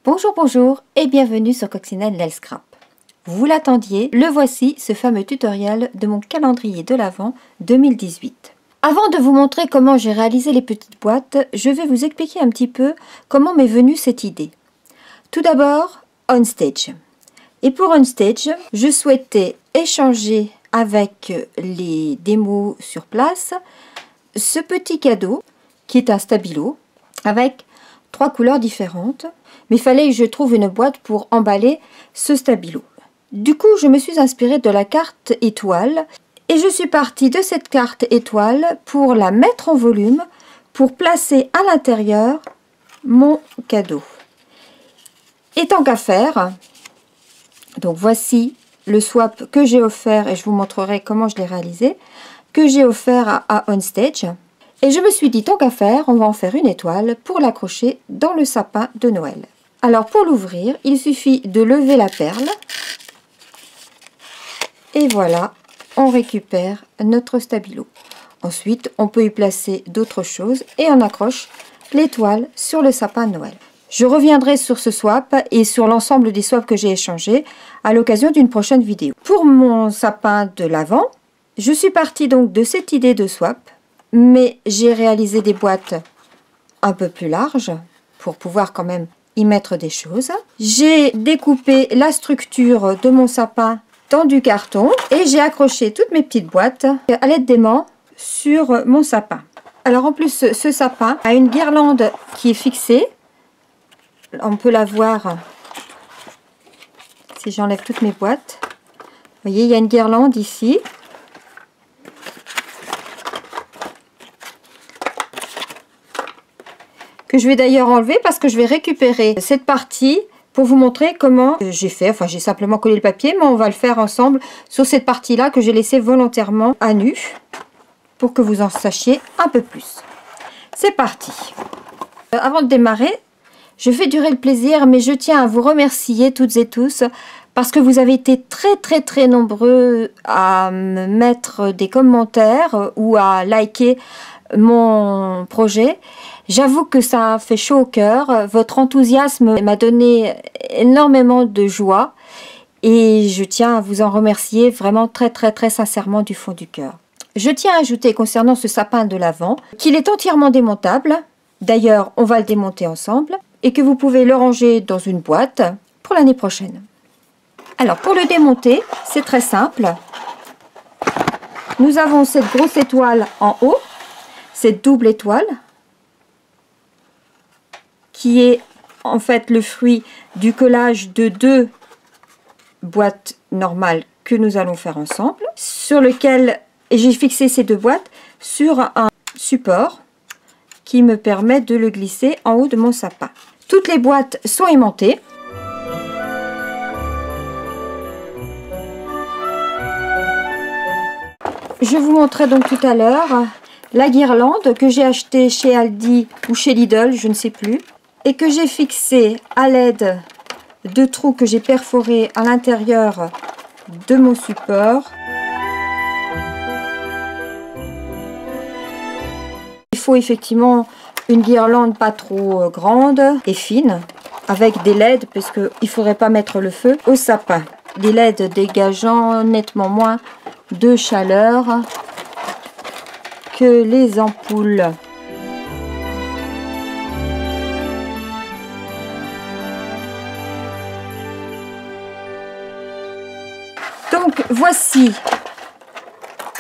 Bonjour, bonjour et bienvenue sur Coccinelle Nail Scrap. Vous l'attendiez, le voici, ce fameux tutoriel de mon calendrier de l'Avent 2018. Avant de vous montrer comment j'ai réalisé les petites boîtes, je vais vous expliquer un petit peu comment m'est venue cette idée. Tout d'abord, On Stage. Et pour On Stage, je souhaitais échanger avec les démos sur place ce petit cadeau qui est un stabilo avec 3 couleurs différentes. Mais il fallait que je trouve une boîte pour emballer ce stabilo. Du coup, je me suis inspirée de la carte étoile et je suis partie de cette carte étoile pour la mettre en volume pour placer à l'intérieur mon cadeau. Et tant qu'à faire, donc voici le swap que j'ai offert et je vous montrerai comment je l'ai réalisé, que j'ai offert à On Stage. Et je me suis dit, tant qu'à faire, on va en faire une étoile pour l'accrocher dans le sapin de Noël. Alors pour l'ouvrir, il suffit de lever la perle. Et voilà, on récupère notre stabilo. Ensuite, on peut y placer d'autres choses et on accroche l'étoile sur le sapin de Noël. Je reviendrai sur ce swap et sur l'ensemble des swaps que j'ai échangés à l'occasion d'une prochaine vidéo. Pour mon sapin de l'Avent, je suis partie donc de cette idée de swap, mais j'ai réalisé des boîtes un peu plus larges pour pouvoir quand même y mettre des choses. J'ai découpé la structure de mon sapin dans du carton et j'ai accroché toutes mes petites boîtes à l'aide d'aimants sur mon sapin. Alors en plus, ce sapin a une guirlande qui est fixée. On peut la voir si j'enlève toutes mes boîtes. Vous voyez, il y a une guirlande ici. Que je vais d'ailleurs enlever parce que je vais récupérer cette partie pour vous montrer comment j'ai fait. Enfin, j'ai simplement collé le papier, mais on va le faire ensemble sur cette partie-là que j'ai laissée volontairement à nu pour que vous en sachiez un peu plus. C'est parti. Avant de démarrer, je fais durer le plaisir, mais je tiens à vous remercier toutes et tous parce que vous avez été très nombreux à me mettre des commentaires ou à liker mon projet. J'avoue que ça fait chaud au cœur. Votre enthousiasme m'a donné énormément de joie et je tiens à vous en remercier vraiment très sincèrement du fond du cœur. Je tiens à ajouter concernant ce sapin de l'Avent qu'il est entièrement démontable. D'ailleurs, on va le démonter ensemble et que vous pouvez le ranger dans une boîte pour l'année prochaine. Alors, pour le démonter, c'est très simple. Nous avons cette grosse étoile en haut, cette double étoile, qui est en fait le fruit du collage de 2 boîtes normales que nous allons faire ensemble, sur lequel j'ai fixé ces 2 boîtes sur un support qui me permet de le glisser en haut de mon sapin. Toutes les boîtes sont aimantées. Je vous montrais donc tout à l'heure la guirlande que j'ai achetée chez Aldi ou chez Lidl, je ne sais plus, et que j'ai fixée à l'aide de trous que j'ai perforés à l'intérieur de mon support. Il faut effectivement une guirlande pas trop grande et fine, avec des LED, parce qu'il ne faudrait pas mettre le feu au sapin. Des LED dégageant nettement moins de chaleur que les ampoules. Donc voici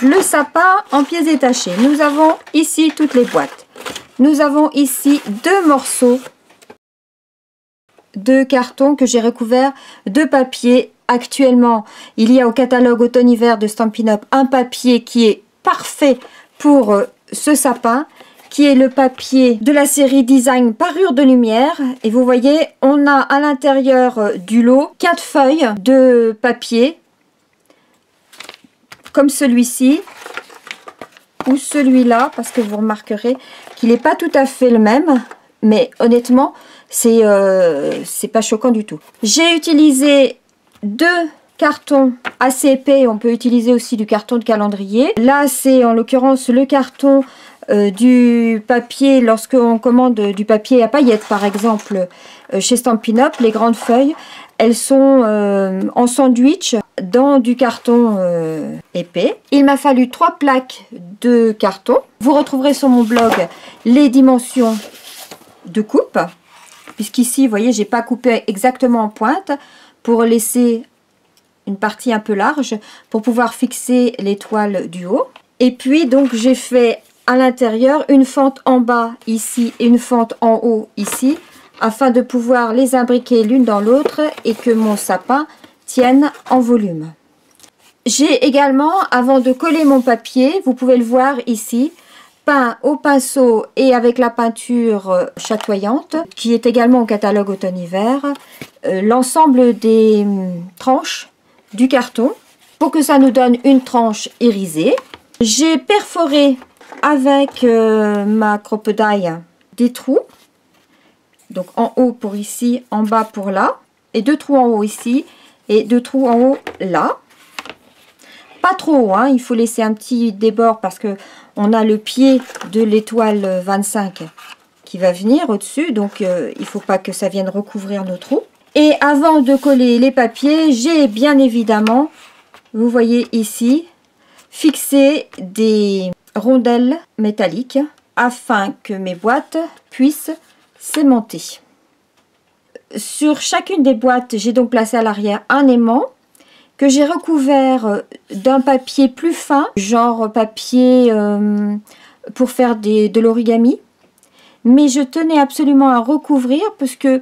le sapin en pièces détachées. Nous avons ici toutes les boîtes. Nous avons ici 2 morceaux de carton que j'ai recouvert de papier. Actuellement, il y a au catalogue automne-hiver de Stampin' Up un papier qui est parfait pour ce sapin, qui est le papier de la série Design Parure de Lumière. Et vous voyez, on a à l'intérieur du lot 4 feuilles de papier, comme celui-ci, ou celui-là, parce que vous remarquerez qu'il n'est pas tout à fait le même, mais honnêtement, c'est pas choquant du tout. J'ai utilisé 2 cartons assez épais, on peut utiliser aussi du carton de calendrier. Là, c'est en l'occurrence le carton du papier, lorsqu'on commande du papier à paillettes par exemple chez Stampin' Up, les grandes feuilles, elles sont en sandwich dans du carton épais. Il m'a fallu 3 plaques de carton. Vous retrouverez sur mon blog les dimensions de coupe, puisqu'ici, vous voyez, j'ai pas coupé exactement en pointe pour laisser une partie un peu large pour pouvoir fixer l'étoile du haut. Et puis donc j'ai fait à l'intérieur une fente en bas ici et une fente en haut ici, afin de pouvoir les imbriquer l'une dans l'autre et que mon sapin tienne en volume. J'ai également, avant de coller mon papier, vous pouvez le voir ici, peint au pinceau et avec la peinture chatoyante, qui est également au catalogue automne-hiver, l'ensemble des tranches du carton, pour que ça nous donne une tranche irisée. J'ai perforé avec ma crocodile des trous, donc en haut pour ici, en bas pour là, et 2 trous en haut ici, et 2 trous en haut là. Pas trop haut, hein, il faut laisser un petit débord parce que on a le pied de l'étoile 25 qui va venir au-dessus, donc il ne faut pas que ça vienne recouvrir nos trous. Et avant de coller les papiers, j'ai bien évidemment, vous voyez ici, fixé des rondelles métalliques afin que mes boîtes puissent s'aimanter. Sur chacune des boîtes, j'ai donc placé à l'arrière un aimant que j'ai recouvert d'un papier plus fin, genre papier pour faire de l'origami. Mais je tenais absolument à recouvrir parce que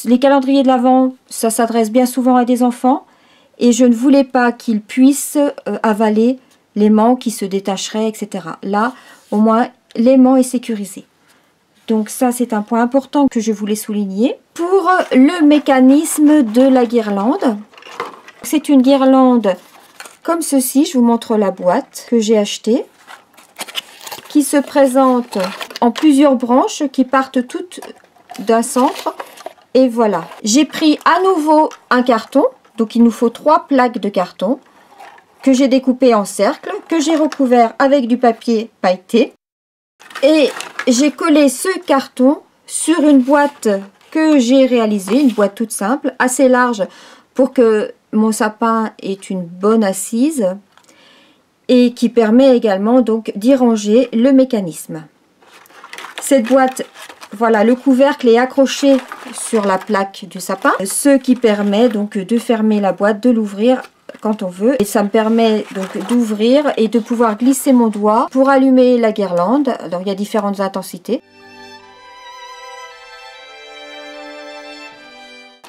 les calendriers de l'Avent, ça s'adresse bien souvent à des enfants. Et je ne voulais pas qu'ils puissent avaler l'aimant qui se détacherait, etc. Là, au moins, l'aimant est sécurisé. Donc ça, c'est un point important que je voulais souligner. Pour le mécanisme de la guirlande, c'est une guirlande comme ceci. Je vous montre la boîte que j'ai achetée, qui se présente en plusieurs branches qui partent toutes d'un centre. Et voilà. J'ai pris à nouveau un carton. Donc il nous faut 3 plaques de carton que j'ai découpé en cercle, que j'ai recouvert avec du papier pailleté. Et j'ai collé ce carton sur une boîte que j'ai réalisée, une boîte toute simple, assez large pour que mon sapin ait une bonne assise et qui permet également donc d'y ranger le mécanisme. Cette boîte, voilà, le couvercle est accroché sur la plaque du sapin, ce qui permet donc de fermer la boîte, de l'ouvrir quand on veut. Et ça me permet donc d'ouvrir et de pouvoir glisser mon doigt pour allumer la guirlande. Alors il y a différentes intensités.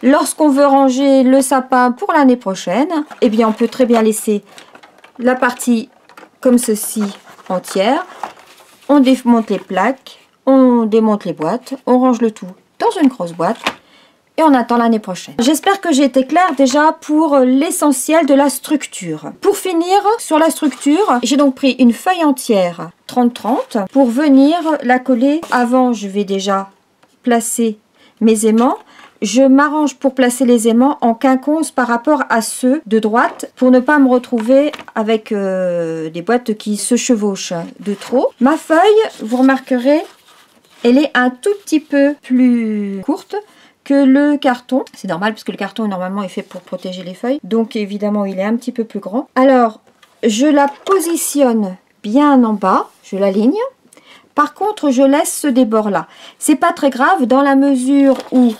Lorsqu'on veut ranger le sapin pour l'année prochaine, eh bien on peut très bien laisser la partie comme ceci entière. On démonte les plaques, on démonte les boîtes, on range le tout dans une grosse boîte et on attend l'année prochaine. J'espère que j'ai été claire déjà pour l'essentiel de la structure. Pour finir sur la structure, j'ai donc pris une feuille entière 30-30 pour venir la coller. Avant, je vais déjà placer mes aimants. Je m'arrange pour placer les aimants en quinconce par rapport à ceux de droite pour ne pas me retrouver avec des boîtes qui se chevauchent de trop. Ma feuille, vous remarquerez, elle est un tout petit peu plus courte que le carton. C'est normal parce que le carton normalement est fait pour protéger les feuilles. Donc évidemment il est un petit peu plus grand. Alors je la positionne bien en bas, je l'aligne. Par contre, je laisse ce débord là. C'est pas très grave dans la mesure où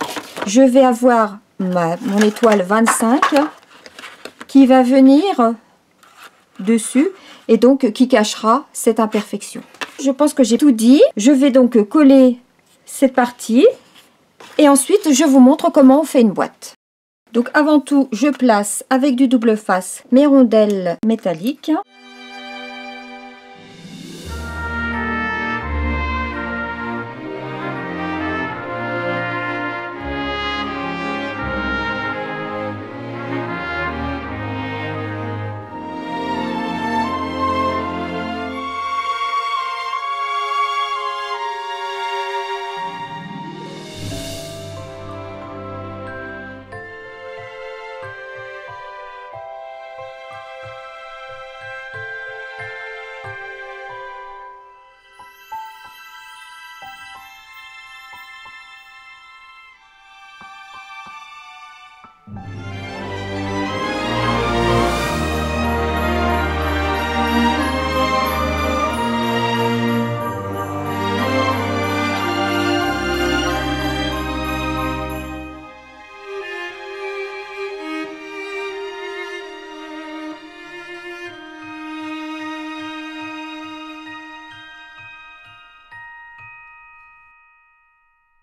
je vais avoir mon étoile 25 qui va venir dessus et donc qui cachera cette imperfection. Je pense que j'ai tout dit. Je vais donc coller cette partie et ensuite je vous montre comment on fait une boîte. Donc avant tout, je place avec du double face mes rondelles métalliques.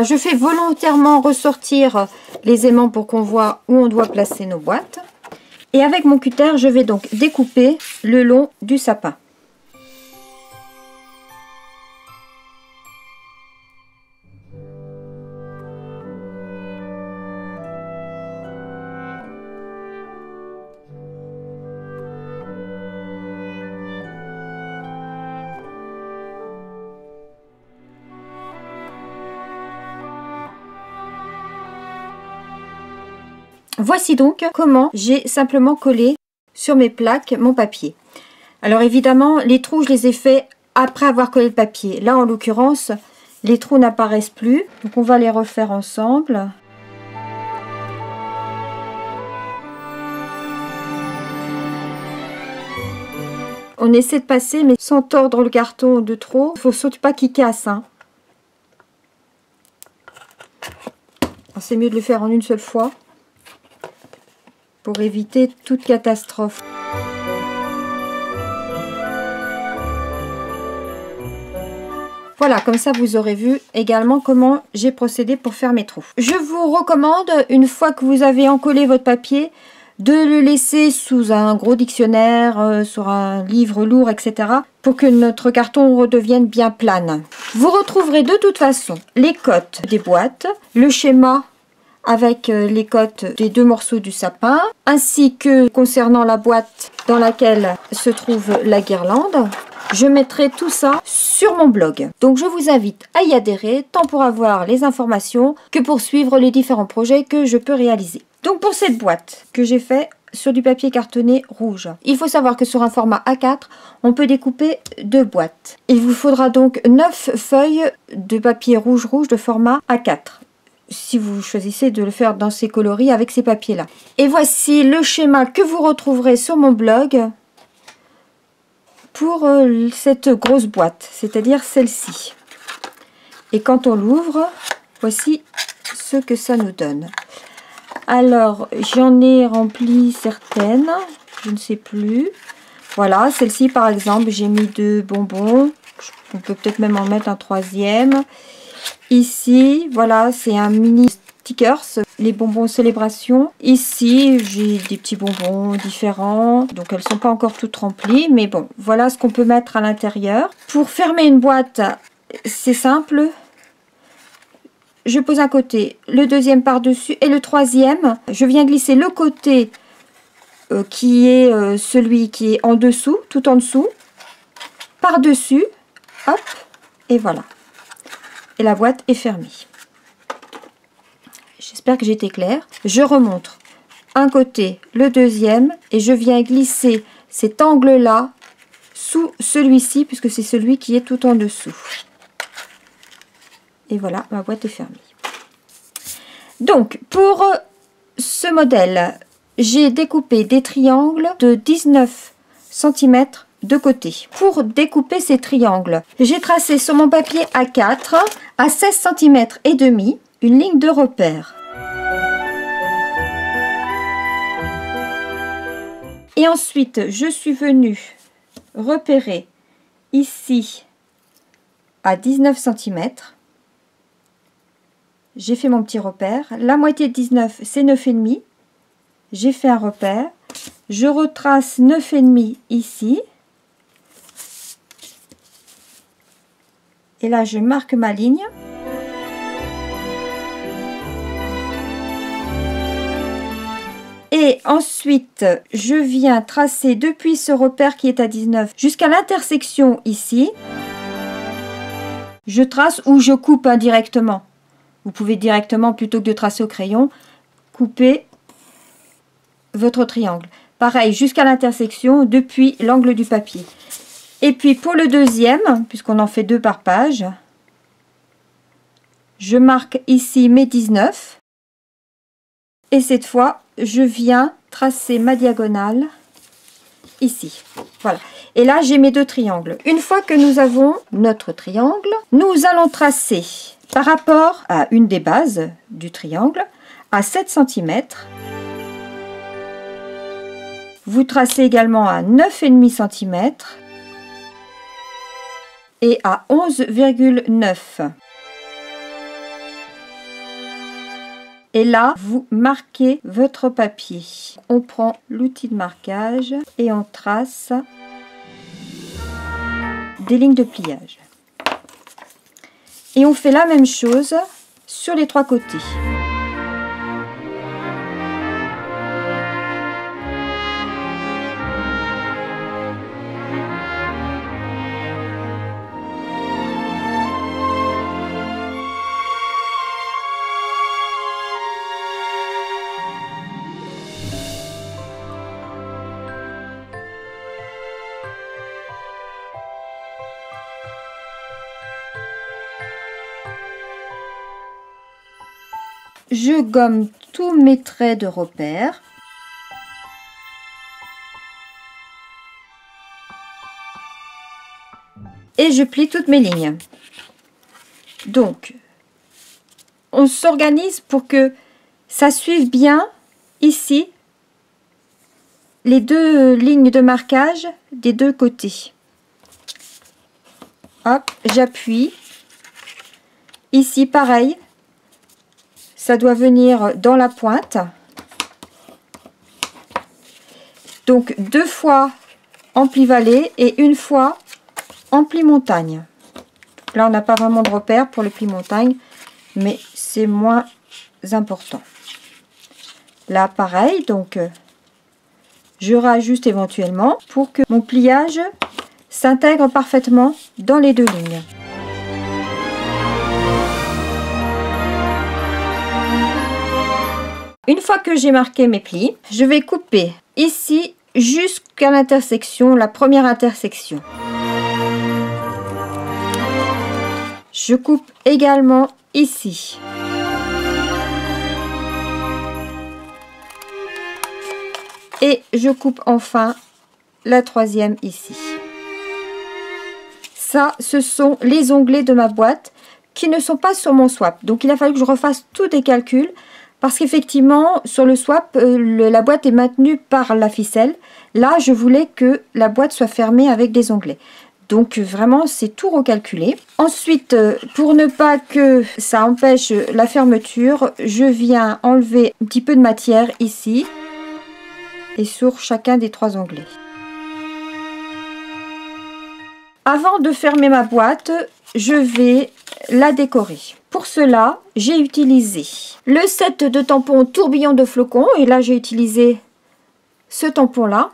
Je fais volontairement ressortir les aimants pour qu'on voit où on doit placer nos boîtes. Et avec mon cutter, je vais donc découper le long du sapin. Voici donc comment j'ai simplement collé sur mes plaques mon papier. Alors évidemment, les trous, je les ai faits après avoir collé le papier. Là, en l'occurrence, les trous n'apparaissent plus. Donc on va les refaire ensemble. On essaie de passer, mais sans tordre le carton de trop. Il ne faut surtout pas qu'il casse, hein. C'est mieux de le faire en une seule fois, pour éviter toute catastrophe. Voilà, comme ça vous aurez vu également comment j'ai procédé pour faire mes trous. Je vous recommande, une fois que vous avez encollé votre papier, de le laisser sous un gros dictionnaire, sur un livre lourd, etc. pour que notre carton redevienne bien plane. Vous retrouverez de toute façon les cotes des boîtes, le schéma avec les cotes des deux morceaux du sapin, ainsi que concernant la boîte dans laquelle se trouve la guirlande. Je mettrai tout ça sur mon blog. Donc je vous invite à y adhérer, tant pour avoir les informations que pour suivre les différents projets que je peux réaliser. Donc pour cette boîte que j'ai fait sur du papier cartonné rouge, il faut savoir que sur un format A4, on peut découper 2 boîtes. Il vous faudra donc 9 feuilles de papier rouge de format A4. Si vous choisissez de le faire dans ces coloris avec ces papiers-là. Et voici le schéma que vous retrouverez sur mon blog pour cette grosse boîte, c'est-à-dire celle-ci. Et quand on l'ouvre, voici ce que ça nous donne. Alors, j'en ai rempli certaines, je ne sais plus. Voilà, celle-ci par exemple, j'ai mis 2 bonbons. On peut peut-être même en mettre un 3e. Ici, voilà, c'est un mini stickers, les bonbons célébration. Ici, j'ai des petits bonbons différents, donc elles sont pas encore toutes remplies, mais bon, voilà ce qu'on peut mettre à l'intérieur. Pour fermer une boîte, c'est simple. Je pose un côté, le deuxième par-dessus et le troisième, je viens glisser le côté qui est celui qui est en dessous, tout en dessous, par-dessus, hop, et voilà. Et la boîte est fermée. J'espère que j'ai été claire. Je remonte un côté, le deuxième, et je viens glisser cet angle-là sous celui-ci, puisque c'est celui qui est tout en dessous. Et voilà, ma boîte est fermée. Donc, pour ce modèle, j'ai découpé des triangles de 19 cm de côté. Pour découper ces triangles, j'ai tracé sur mon papier A4 à 16 cm et demi une ligne de repère. Et ensuite, je suis venue repérer ici à 19 cm. J'ai fait mon petit repère. La moitié de 19, c'est 9,5. J'ai fait un repère. Je retrace 9,5 ici. Et là, je marque ma ligne. Et ensuite, je viens tracer depuis ce repère qui est à 19 jusqu'à l'intersection ici. Je trace ou je coupe indirectement. Vous pouvez directement, plutôt que de tracer au crayon, couper votre triangle. Pareil, jusqu'à l'intersection depuis l'angle du papier. Et puis pour le deuxième, puisqu'on en fait 2 par page, je marque ici mes 19. Et cette fois, je viens tracer ma diagonale ici. Voilà. Et là, j'ai mes 2 triangles. Une fois que nous avons notre triangle, nous allons tracer par rapport à une des bases du triangle à 7 cm. Vous tracez également à 9,5 cm et à 11,9. Et là, vous marquez votre papier. On prend l'outil de marquage et on trace des lignes de pliage. Et on fait la même chose sur les 3 côtés. Je gomme tous mes traits de repère. Et je plie toutes mes lignes. Donc, on s'organise pour que ça suive bien ici les 2 lignes de marquage des 2 côtés. Hop, j'appuie. Ici, pareil. Ça doit venir dans la pointe. Donc 2 fois en pli vallée et 1 fois en pli montagne. Là, on n'a pas vraiment de repère pour le pli montagne, mais c'est moins important. Là, pareil, donc je réajuste éventuellement pour que mon pliage s'intègre parfaitement dans les 2 lignes. Une fois que j'ai marqué mes plis, je vais couper ici jusqu'à l'intersection, la première intersection. Je coupe également ici. Et je coupe enfin la 3e ici. Ça, ce sont les onglets de ma boîte qui ne sont pas sur mon swap. Donc il a fallu que je refasse tous des calculs. Parce qu'effectivement, sur le swap, la boîte est maintenue par la ficelle. Là, je voulais que la boîte soit fermée avec des onglets. Donc, vraiment, c'est tout recalculé. Ensuite, pour ne pas que ça empêche la fermeture, je viens enlever un petit peu de matière ici. Et sur chacun des 3 onglets. Avant de fermer ma boîte, je vais la décorer. Pour cela, j'ai utilisé le set de tampons tourbillon de flocons. Et là, j'ai utilisé ce tampon-là.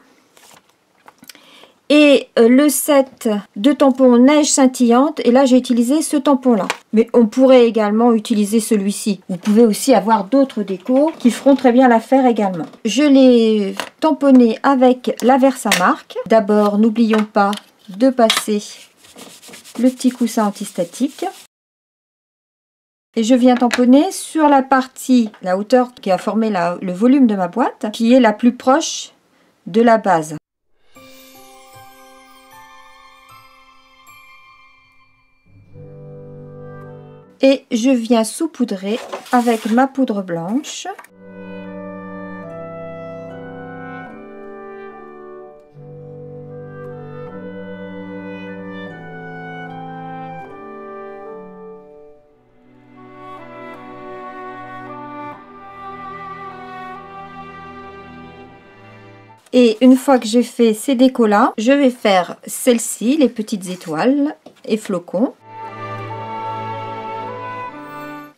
Et le set de tampons neige scintillante. Et là, j'ai utilisé ce tampon-là. Mais on pourrait également utiliser celui-ci. Vous pouvez aussi avoir d'autres décos qui feront très bien l'affaire également. Je l'ai tamponné avec la Versamark. D'abord, n'oublions pas de passer le petit coussin antistatique. Et je viens tamponner sur la partie, la hauteur qui a formé le volume de ma boîte, qui est la plus proche de la base. Et je viens saupoudrer avec ma poudre blanche. Et une fois que j'ai fait ces décos-là, je vais faire celles-ci, les petites étoiles et flocons.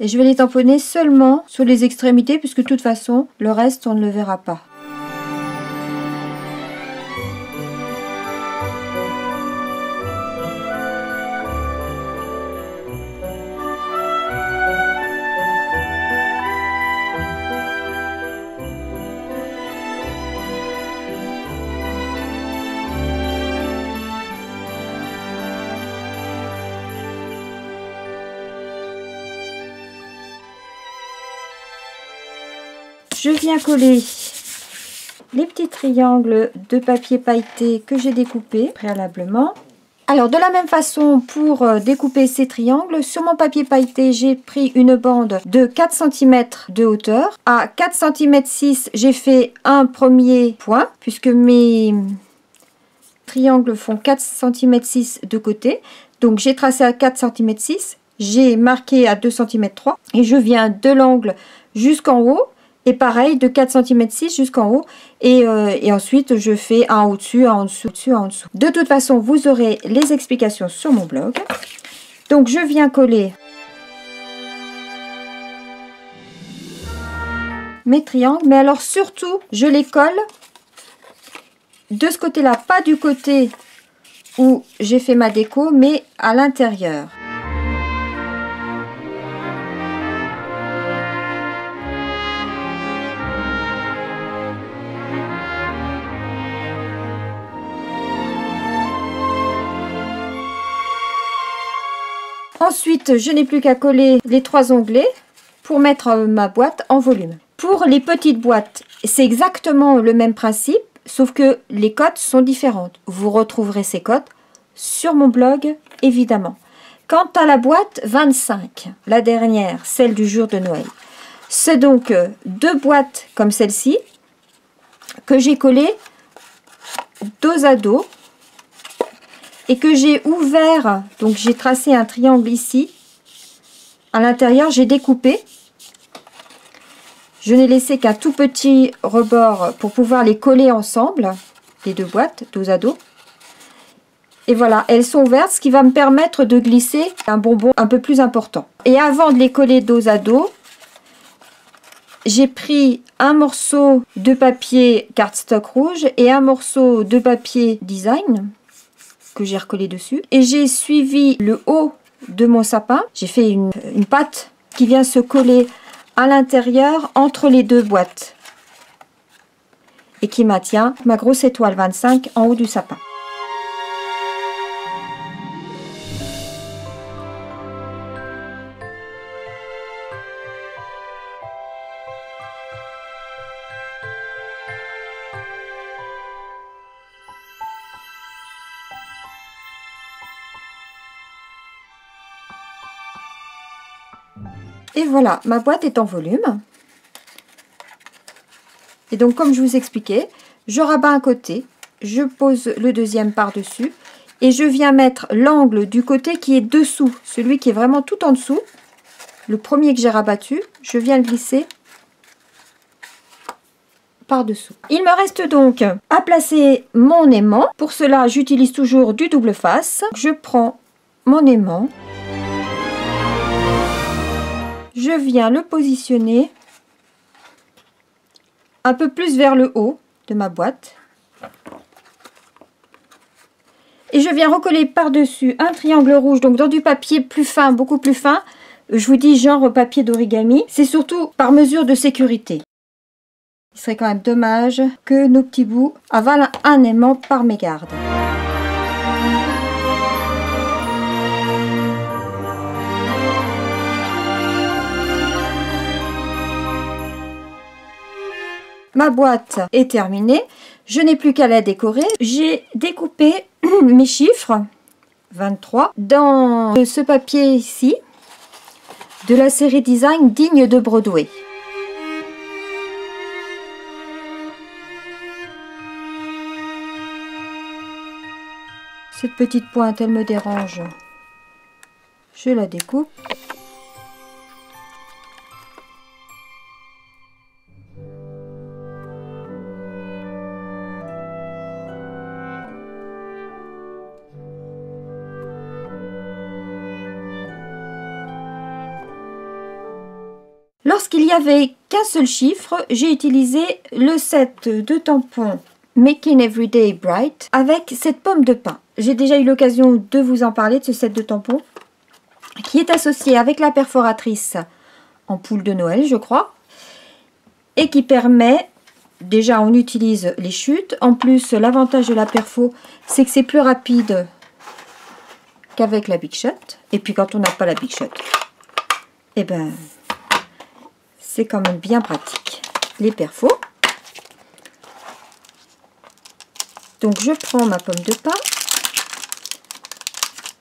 Et je vais les tamponner seulement sur les extrémités, puisque de toute façon, le reste, on ne le verra pas. Je viens coller les petits triangles de papier pailleté que j'ai découpés préalablement. Alors de la même façon, pour découper ces triangles, sur mon papier pailleté, j'ai pris une bande de 4 cm de hauteur. À 4 cm 6, j'ai fait un premier point, puisque mes triangles font 4 cm 6 de côté. Donc j'ai tracé à 4 cm 6 j'ai marqué à 2,3 cm et je viens de l'angle jusqu'en haut. Et pareil, de 4,6 cm jusqu'en haut. Et ensuite, je fais un au-dessus, un en dessous, un en dessous. De toute façon, vous aurez les explications sur mon blog. Donc, je viens coller mes triangles. Mais alors, surtout, je les colle de ce côté-là. Pas du côté où j'ai fait ma déco, mais à l'intérieur. Ensuite, je n'ai plus qu'à coller les 3 onglets pour mettre ma boîte en volume. Pour les petites boîtes, c'est exactement le même principe, sauf que les cotes sont différentes. Vous retrouverez ces cotes sur mon blog, évidemment. Quant à la boîte 25, la dernière, celle du jour de Noël, c'est donc 2 boîtes comme celle-ci que j'ai collées dos à dos. Et que j'ai ouvert, donc j'ai tracé un triangle ici. À l'intérieur, j'ai découpé. Je n'ai laissé qu'un tout petit rebord pour pouvoir les coller ensemble, les 2 boîtes, dos à dos. Et voilà, elles sont ouvertes, ce qui va me permettre de glisser un bonbon un peu plus important. Et avant de les coller dos à dos, j'ai pris un morceau de papier cardstock rouge et un morceau de papier design que j'ai recollé dessus, et j'ai suivi le haut de mon sapin. J'ai fait une patte qui vient se coller à l'intérieur entre les 2 boîtes et qui maintient ma grosse étoile 25 en haut du sapin. Et voilà, ma boîte est en volume. Et donc, comme je vous expliquais, je rabats un côté, je pose le deuxième par-dessus et je viens mettre l'angle du côté qui est dessous, celui qui est vraiment tout en dessous. Le premier que j'ai rabattu, je viens le glisser par-dessous. Il me reste donc à placer mon aimant. Pour cela, j'utilise toujours du double face. Je prends mon aimant. Je viens le positionner un peu plus vers le haut de ma boîte. Et je viens recoller par-dessus un triangle rouge, donc dans du papier plus fin, beaucoup plus fin. Je vous dis genre papier d'origami. C'est surtout par mesure de sécurité. Il serait quand même dommage que nos petits bouts avalent un aimant par mégarde. Ma boîte est terminée, je n'ai plus qu'à la décorer. J'ai découpé mes chiffres 23 dans ce papier ici de la série Design digne de Broadway. Cette petite pointe, elle me dérange. Je la découpe. Lorsqu'il n'y avait qu'un seul chiffre, j'ai utilisé le set de tampons Making Everyday Bright avec cette pomme de pin. J'ai déjà eu l'occasion de vous en parler de ce set de tampons qui est associé avec la perforatrice ampoule de Noël, je crois, et qui permet, déjà on utilise les chutes, en plus l'avantage de la perfo c'est que c'est plus rapide qu'avec la Big Shot, et puis quand on n'a pas la Big Shot, et ben c'est quand même bien pratique, les perfos. Donc je prends ma pomme de pin.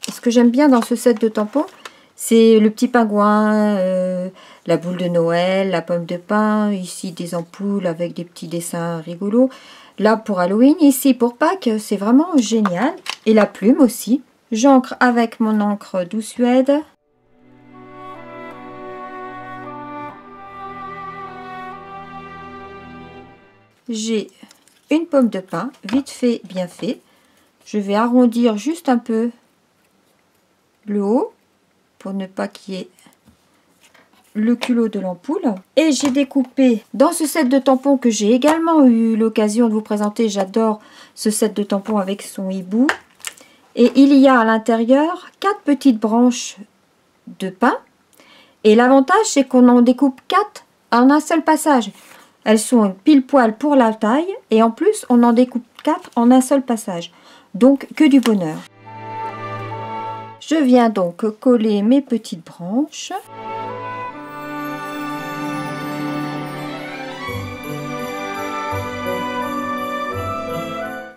Et ce que j'aime bien dans ce set de tampons, c'est le petit pingouin, la boule de Noël, la pomme de pin, ici des ampoules avec des petits dessins rigolos. Là pour Halloween, ici pour Pâques, c'est vraiment génial. Et la plume aussi. J'encre avec mon encre Douce Suède. j'ai une pomme de pin, vite fait, bien fait. Je vais arrondir juste un peu le haut pour ne pas qu'il y ait le culot de l'ampoule. Et j'ai découpé dans ce set de tampons que j'ai également eu l'occasion de vous présenter. J'adore ce set de tampons avec son hibou. Et il y a à l'intérieur 4 petites branches de pin. Et l'avantage, c'est qu'on en découpe 4 en un seul passage. Elles sont pile poil pour la taille. Et en plus, on en découpe 4 en un seul passage. Donc, que du bonheur. Je viens donc coller mes petites branches.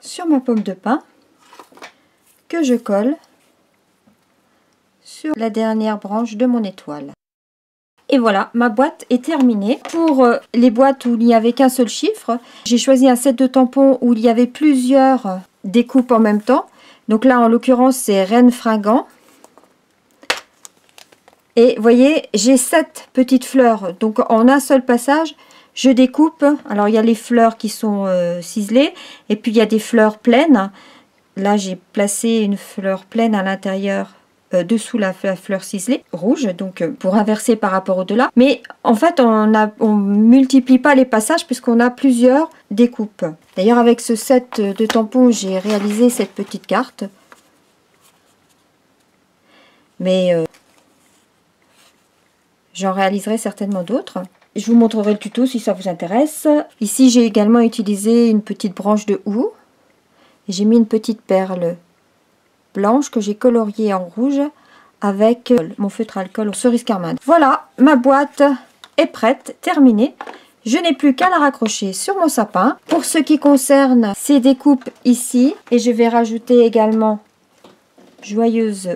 Sur ma pomme de pin que je colle sur la dernière branche de mon étoile. Et voilà, ma boîte est terminée. Pour les boîtes où il n'y avait qu'un seul chiffre, j'ai choisi un set de tampons où il y avait plusieurs découpes en même temps. Donc là, en l'occurrence, c'est Reine Fringant. Et vous voyez, j'ai 7 petites fleurs. Donc en un seul passage, je découpe. Alors il y a les fleurs qui sont ciselées. Et puis il y a des fleurs pleines. Là, j'ai placé une fleur pleine à l'intérieur. Dessous la fleur ciselée rouge, donc pour inverser par rapport au-delà. Mais en fait, on multiplie pas les passages puisqu'on a plusieurs découpes. D'ailleurs, avec ce set de tampons, j'ai réalisé cette petite carte. Mais j'en réaliserai certainement d'autres. Je vous montrerai le tuto si ça vous intéresse. Ici, j'ai également utilisé une petite branche de houx. J'ai mis une petite perle blanche que j'ai coloriée en rouge avec mon feutre alcool cerise carmin. Voilà, ma boîte est prête, terminée. Je n'ai plus qu'à la raccrocher sur mon sapin. Pour ce qui concerne ces découpes ici, et je vais rajouter également joyeuse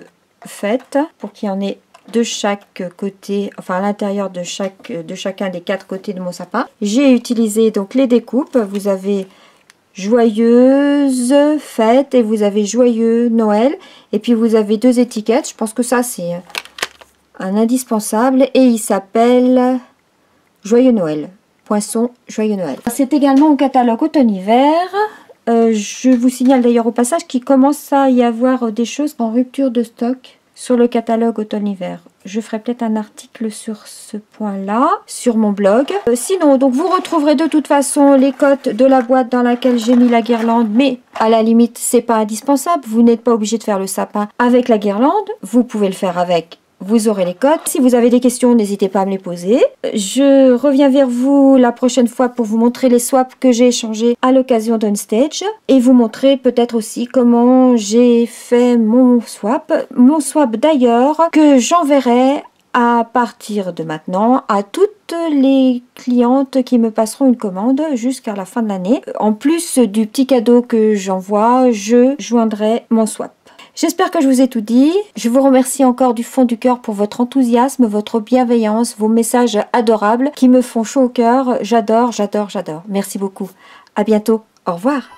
fête pour qu'il y en ait de chaque côté, enfin à l'intérieur de chacun des 4 côtés de mon sapin. J'ai utilisé donc les découpes. Vous avez joyeuse fête et vous avez joyeux Noël, et puis vous avez 2 étiquettes. Je pense que ça c'est un indispensable et il s'appelle Joyeux Noël, Poinçon Joyeux Noël. C'est également au catalogue automne-hiver. Je vous signale d'ailleurs au passage qu'il commence à y avoir des choses en rupture de stock sur le catalogue automne-hiver. Je ferai peut-être un article sur ce point-là, sur mon blog. Sinon, donc vous retrouverez de toute façon les cotes de la boîte dans laquelle j'ai mis la guirlande, mais à la limite, c'est pas indispensable. Vous n'êtes pas obligé de faire le sapin avec la guirlande. Vous pouvez le faire avec. Vous aurez les cotes. Si vous avez des questions, n'hésitez pas à me les poser. Je reviens vers vous la prochaine fois pour vous montrer les swaps que j'ai échangés à l'occasion d'Unstage et vous montrer peut-être aussi comment j'ai fait mon swap. Mon swap d'ailleurs que j'enverrai à partir de maintenant à toutes les clientes qui me passeront une commande jusqu'à la fin de l'année. En plus du petit cadeau que j'envoie, je joindrai mon swap. J'espère que je vous ai tout dit. Je vous remercie encore du fond du cœur pour votre enthousiasme, votre bienveillance, vos messages adorables qui me font chaud au cœur. J'adore, j'adore, j'adore. Merci beaucoup. À bientôt. Au revoir.